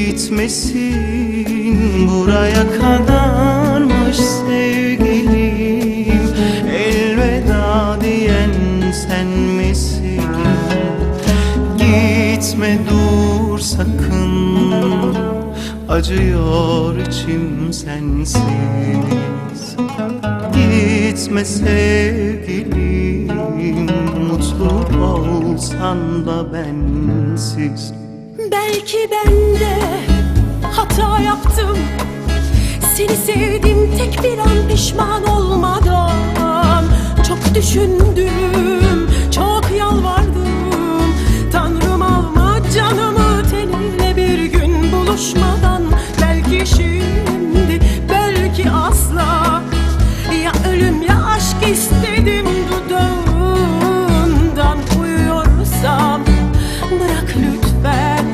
bitmesin. Buraya kadarmış sevgilim, elveda diyen sen misin? Gitme dur sakın, acıyor içim sensiz. Gitme sevgilim, mutlu olsan da bensiz. Belki ben de hata yaptım, seni sevdim tek bir an pişman olmadan. Çok düşündüm, çok yalvardım, Tanrım alma canımı tenine bir gün buluşmadan. Belki şimdi, belki asla, ya ölüm ya aşk istedim dudağından. Uyuyorsam bırak lütfen,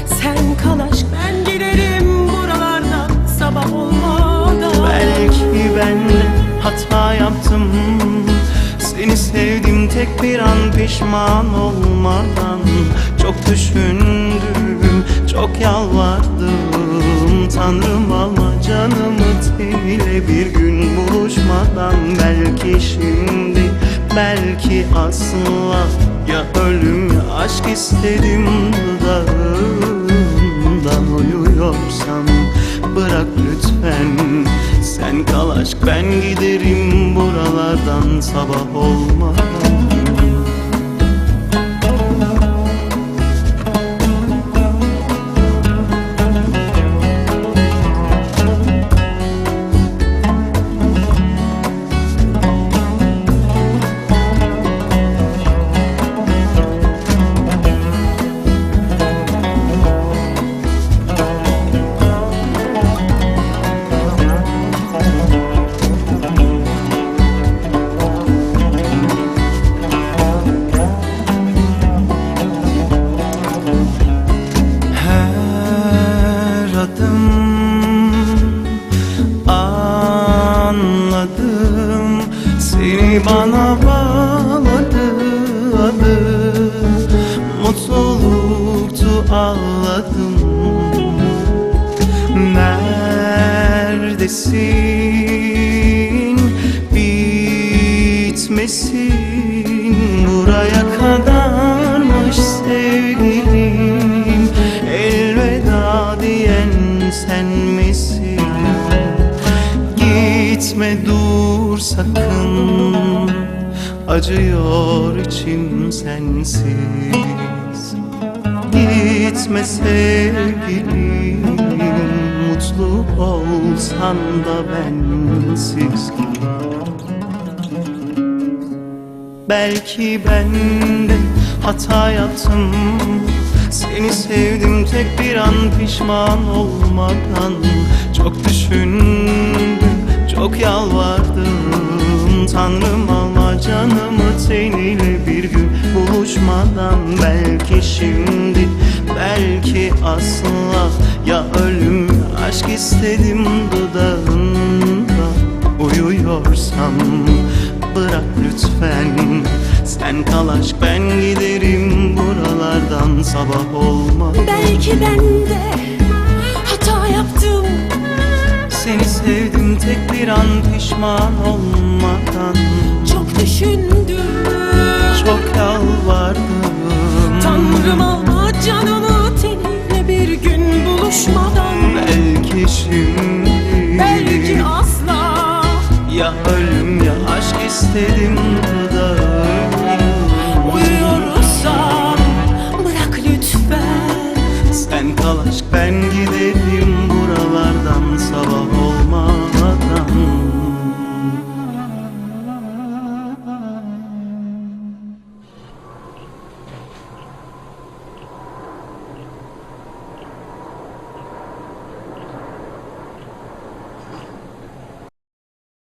sen kal aşk ben giderim buralardan sabah olmadan. Belki ben de hata yaptım, seni sevdim tek bir an pişman olmadan. Çok düşündüm, çok yalvardım, Tanrım alma canımı teniyle bir gün buluşmadan. Belki şimdi, belki asla, ya ölüm ya aşk istedim dudağından. Uyuyorsam bırak lütfen, sen kal aşk ben giderim buralardan sabah olmadan. Anladım, seni bana bağladı adı, mutluluktu ağladım. Neredesin, bitmesin. Buraya kadarmış sevgilim, elveda diyen sen misin? Gitme dur sakın, acıyor içim sensiz. Gitme sevgilim, mutlu olsan da bensiz. Belki ben de hata yaptım, seni sevdim tek bir an pişman olmadan. Çok düşündüm, çok yalvardım, Tanrım alma canımı teniyle bir gün buluşmadan. Belki şimdi, belki asla, ya ölüm ya aşk istedim dudağında. Uyuyorsam bırak lütfen, sen kal aşk ben giderim buralardan sabah olmadan. Belki ben de hata yaptım, seni sevdim tek bir an pişman olmadan. çok düşündüm, çok yalvardım, Tanrım alma canımı tenine bir gün buluşmadan. belki şimdi, belki asla, ya ölüm ya aşk istedim dudağım. uyuyorsam bırak lütfen, sen kal aşk ben giderim